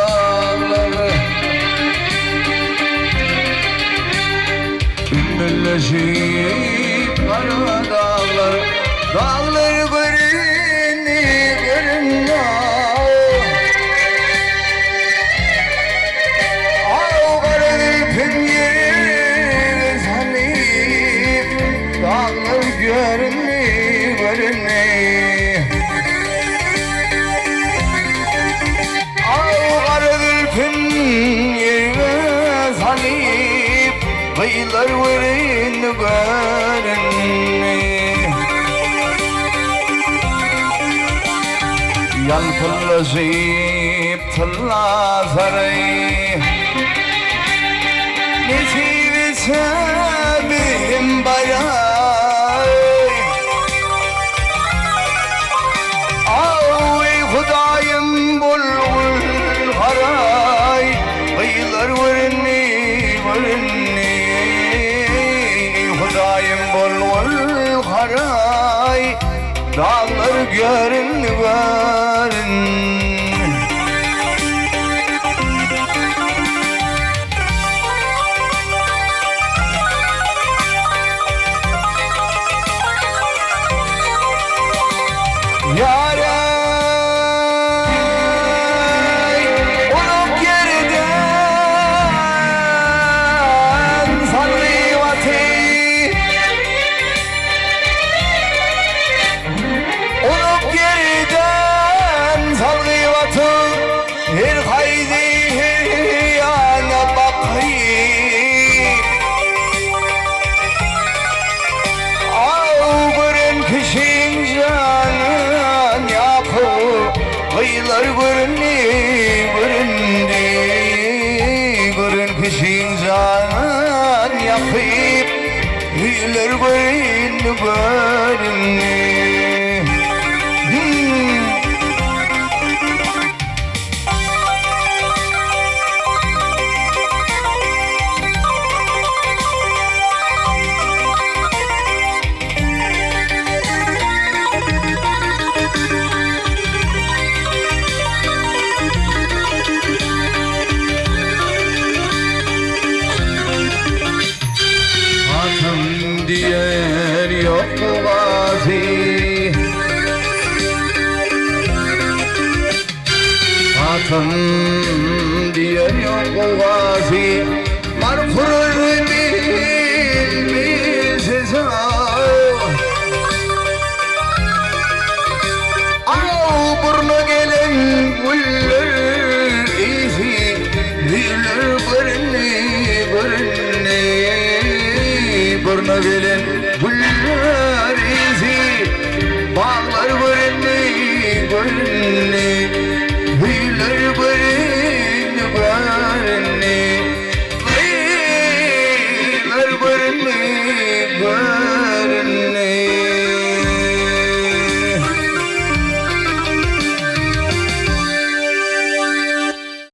dağları Birleşip kara dağlar Dağlar görünmüyor Al garipim yeri zanip Dağlar görünmüyor Al garipim yeri zanip Kıyılar verin görünme Yalpıllaşıp tıllasarı Nesibi sabim baray Ay Hudayım bulgul haray Kıyılar verin Hudayım bulgul haray Dağlar görün Yaray olup yerden sallivatı Olup yerden sallivatı her haydi yana bakayım Al görün kişin canın yapı Kıyılar görün kişin canın yapıp Kıyılar görün Diğer yok bu gazi Hatun diğer yok bu gazi Marfur bilmesiz Al burnu gelen güller izi Güller görünne Burnu gelen güller izi Bağlar görünne Güller görünne Güller görünne